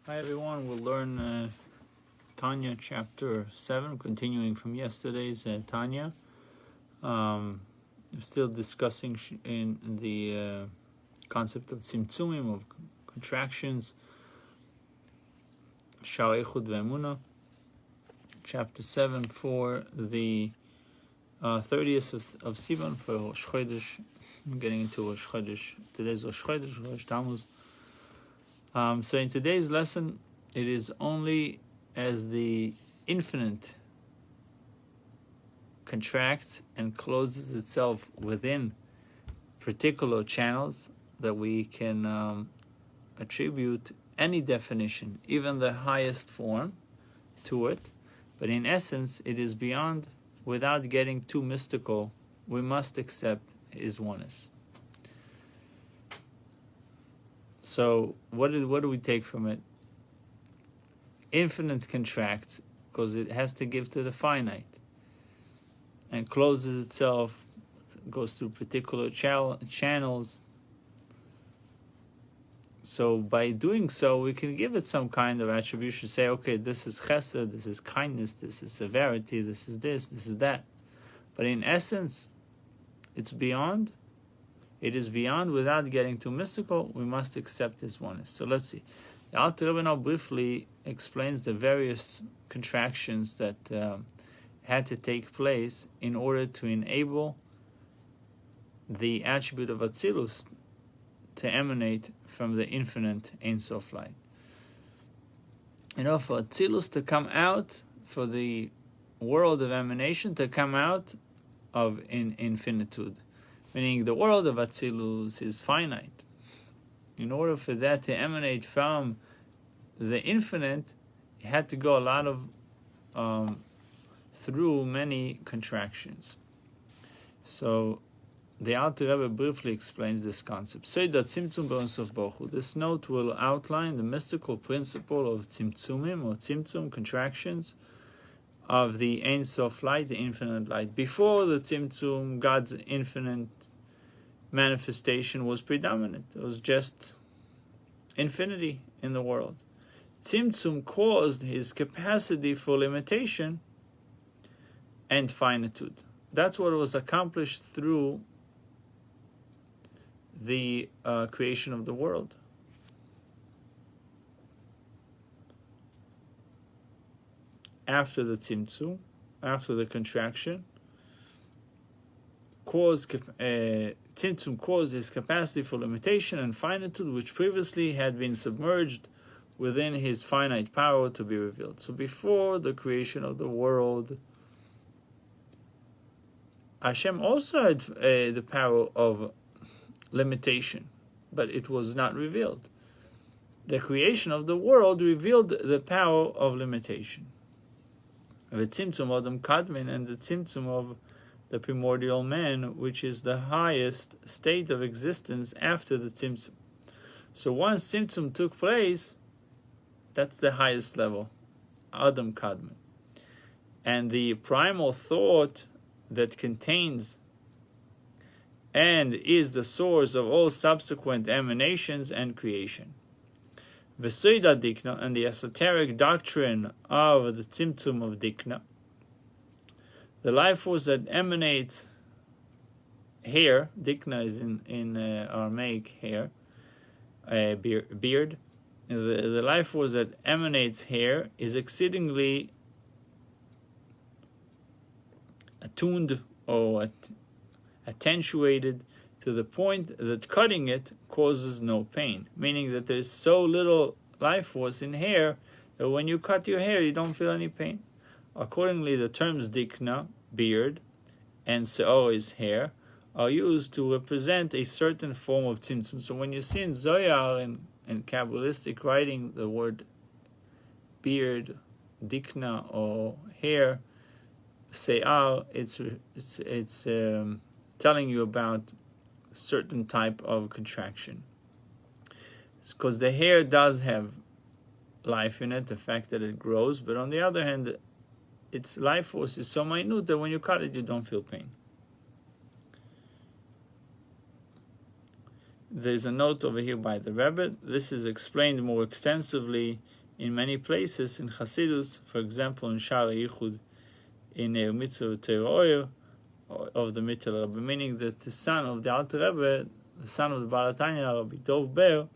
Hi everyone, we'll learn Tanya chapter 7, continuing from yesterday's Tanya. We're still discussing in the concept of tzimtzumim, of contractions, Shaar HaYichud Vehamuna, chapter 7 for the 30th of Sivan, for Rosh Chodesh. I'm getting into Rosh Chodesh. Today's Rosh Chodesh, Rosh Tammuz. So in today's lesson, it is only as the infinite contracts and closes itself within particular channels that we can attribute any definition, even the highest form, to it. But in essence, it is beyond. Without getting too mystical, we must accept his oneness. So what do we take from it? Infinite contracts because it has to give to the finite, and closes itself, goes through particular channels. So by doing so, we can give it some kind of attribution. Say, okay, this is chesed, this is kindness, this is severity, this is this is that. But in essence, it's beyond. It is beyond. Without getting too mystical, we must accept his oneness. So let's see. The Alter Rebbe now briefly explains the various contractions that had to take place in order to enable the attribute of Atzilus to emanate from the infinite Ein Sof light. For Atzilus to come out, for the world of emanation to come out of infinitude, meaning the world of Atzilus is finite. In order for that to emanate from the infinite, it had to go a lot of through many contractions. So the Alter Rebbe briefly explains this concept. This note will outline the mystical principle of tzimtzumim, or tzimtzum, contractions, of the Ein Sof light, the infinite light. Before the tzimtzum, God's infinite manifestation was predominant. It was just infinity in the world. Tzimtzum caused his capacity for limitation and finitude. That's what was accomplished through the creation of the world. After the tzimtzum, after the contraction, tzimtzum caused his capacity for limitation and finitude, which previously had been submerged within his finite power, to be revealed. So before the creation of the world, Hashem also had the power of limitation, but it was not revealed. The creation of the world revealed the power of limitation. The tzimtzum Adam Kadmin, and the tzimtzum of the primordial man, which is the highest state of existence after the tzimtzum. So once tzimtzum took place, that's the highest level, Adam Kadmin. And the primal thought that contains and is the source of all subsequent emanations and creation. V'soida Dikna, and the esoteric doctrine of the tzimtzum of Dikna, the life force that emanates hair. Dikna is in Aramaic hair, beard. The life force that emanates hair is exceedingly attuned or attenuated to the point that cutting it causes no pain, meaning that there's so little life force in hair that when you cut your hair, you don't feel any pain. Accordingly, the terms dikna, beard, and se'or is hair, are used to represent a certain form of tzimtzum. So when you see in Zohar and Kabbalistic writing the word beard, dikna, or hair, se'ar, it's telling you about a certain type of contraction. It's because the hair does have life in it, the fact that it grows, but on the other hand, its life force is so minute that when you cut it, you don't feel pain. there's a note over here by the Rebbe. This is explained more extensively in many places in Hasidus, for example in Shaar HaYichud in Mitzvah Teroyer of the Mittel Rebbe, meaning that the son of the Alter Rebbe, the son of the Baal Tanya, Rabbi Dov Ber,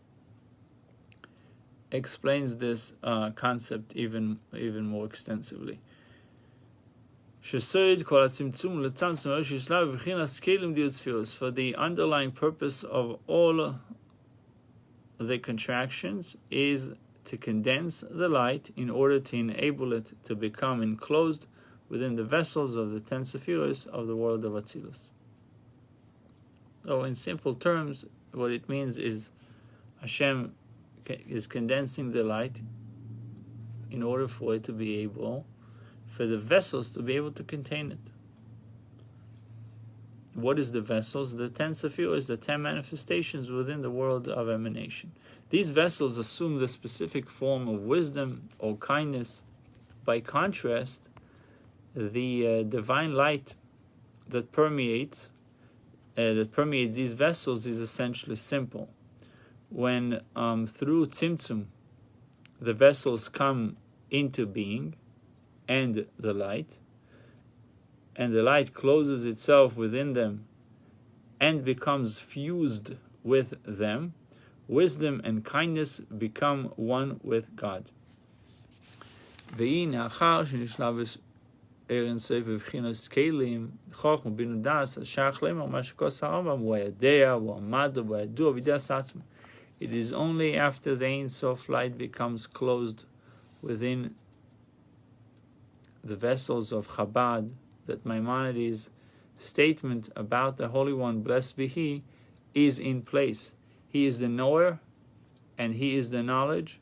explains this concept even more extensively. For the underlying purpose of all the contractions is to condense the light in order to enable it to become enclosed within the vessels of the 10 Sephiros of the world of Atzilus. So in simple terms, what it means is Hashem is condensing the light in order for it to be able, for the vessels to be able to contain it. What is the vessels? The 10 Sephiros, the 10 manifestations within the world of emanation. These vessels assume the specific form of wisdom or kindness. By contrast, the divine light that permeates these vessels is essentially simple. When through Tzimtzum the vessels come into being, and the light closes itself within them and becomes fused with them, wisdom and kindness become one with God. It is only after the Ein Sof light becomes closed within the vessels of Chabad that Maimonides' statement about the Holy One, blessed be He, is in place. He is the knower, and He is the knowledge,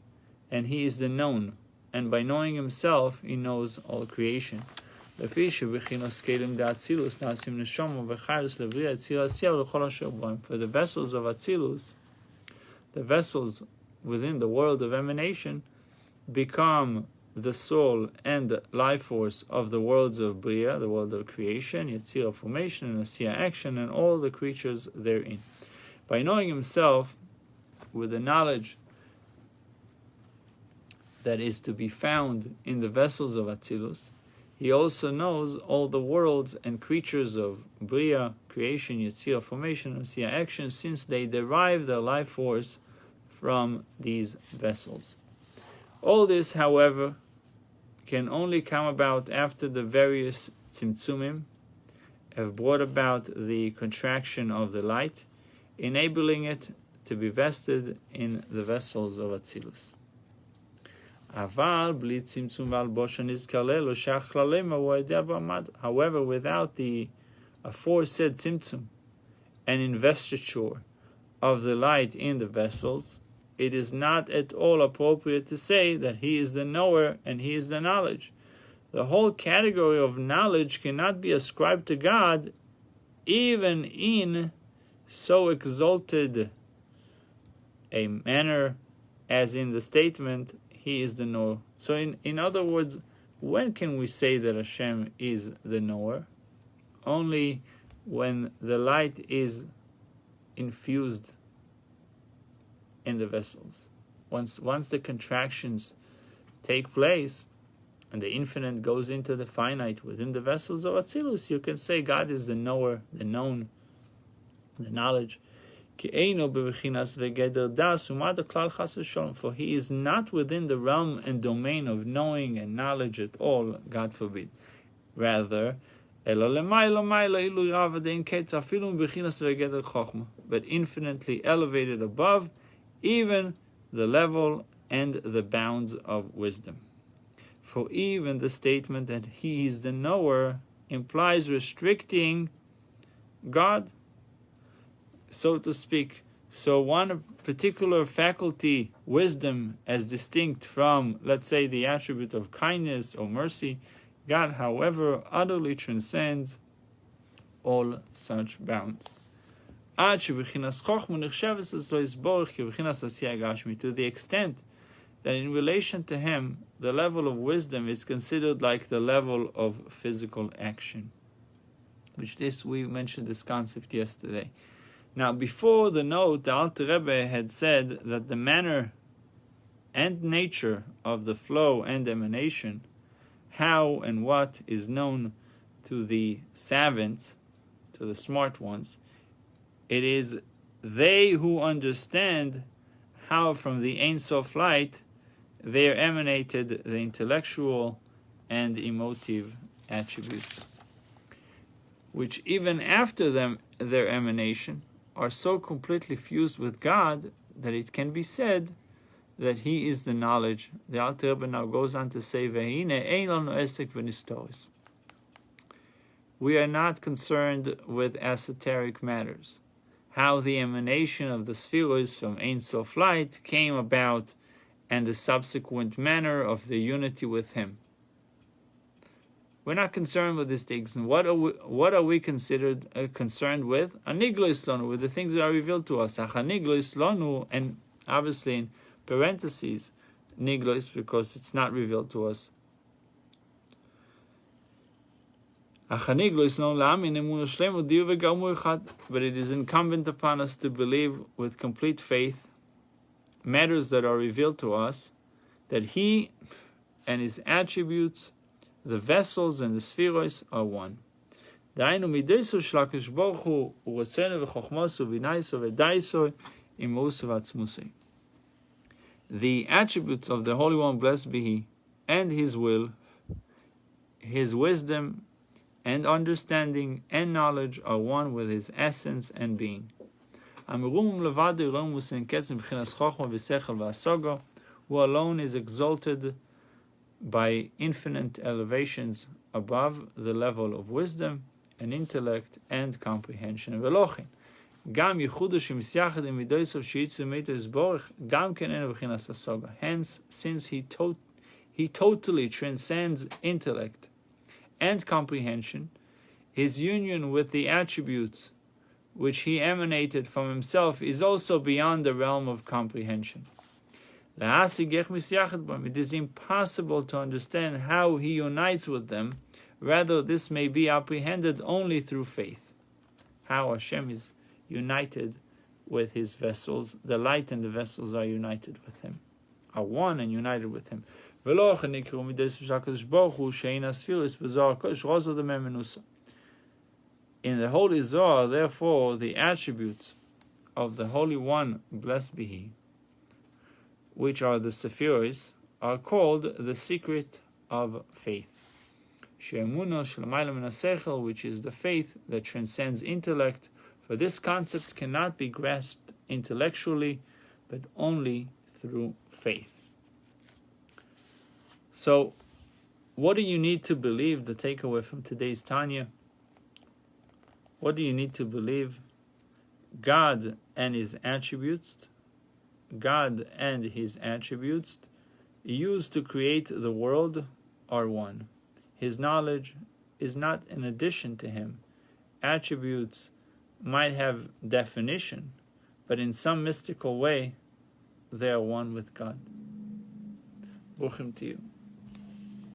and He is the known. And by knowing Himself, He knows all creation. For the vessels of Atzilus, the vessels within the world of emanation, become the soul and life force of the worlds of Bria, the world of creation, Yetzirah formation, and Asiyah action, and all the creatures therein. By knowing Himself with the knowledge that is to be found in the vessels of Atzilus, He also knows all the worlds and creatures of Bria, creation, Yetzirah formation, and Asiyah action, since they derive their life force from these vessels. All this, however, can only come about after the various tzimtzumim have brought about the contraction of the light, enabling it to be vested in the vessels of Atzilus. However, without the aforesaid tzimtzum and investiture of the light in the vessels, it is not at all appropriate to say that He is the knower and He is the knowledge. The whole category of knowledge cannot be ascribed to God, even in so exalted a manner as in the statement, He is the knower. So in other words, when can we say that Hashem is the knower? Only when the light is infused in the vessels. Once the contractions take place and the infinite goes into the finite within the vessels of Atzilus, you can say God is the knower, the known, the knowledge. For He is not within the realm and domain of knowing and knowledge at all, God forbid. Rather, but infinitely elevated above even the level and the bounds of wisdom. For even the statement that He is the knower implies restricting God, so to speak. So one particular faculty, wisdom, as distinct from, let's say, the attribute of kindness or mercy, God, however, utterly transcends all such bounds. To the extent that in relation to Him, the level of wisdom is considered like the level of physical action. We mentioned this concept yesterday. Now, before the note, the Alter Rebbe had said that the manner and nature of the flow and emanation, how and what is known to the savants, to the smart ones, it is they who understand how from the Ein Sof light there emanated the intellectual and emotive attributes, which even after their emanation are so completely fused with God that it can be said that He is the knowledge. The Alter Rebbe now goes on to say, "Ve'hine ein lanu esek v'nistoris." We are not concerned with esoteric matters, how the emanation of the spheres from Ein Sof light came about, and the subsequent manner of the unity with Him. We're not concerned with these things. And what are we considered concerned with? Aniglos lanu, with the things that are revealed to us. Achaniglos lanu, and obviously in parentheses, niglos, because it's not revealed to us. But it is incumbent upon us to believe with complete faith matters that are revealed to us, that He and His attributes, the vessels and the spheros, are one. The attributes of the Holy One, blessed be He, and His will, His wisdom, and understanding and knowledge are one with His essence and being. Who alone is exalted by infinite elevations above the level of wisdom and intellect and comprehension. Hence, since He totally transcends intellect and comprehension, His union with the attributes which He emanated from Himself is also beyond the realm of comprehension. It is impossible to understand how He unites with them. Rather, this may be apprehended only through faith. How Hashem is united with His vessels. The light and the vessels are united with Him, are one and united with Him. In the Holy Zohar, therefore, the attributes of the Holy One, blessed be He, which are the Sephiros, are called the secret of faith. Which is the faith that transcends intellect, for this concept cannot be grasped intellectually, but only through faith. So, what do you need to believe? The takeaway from today's Tanya. What do you need to believe? God and His attributes, used to create the world, are one. His knowledge is not an addition to Him. Attributes might have definition, but in some mystical way, they are one with God. Bruchim to you.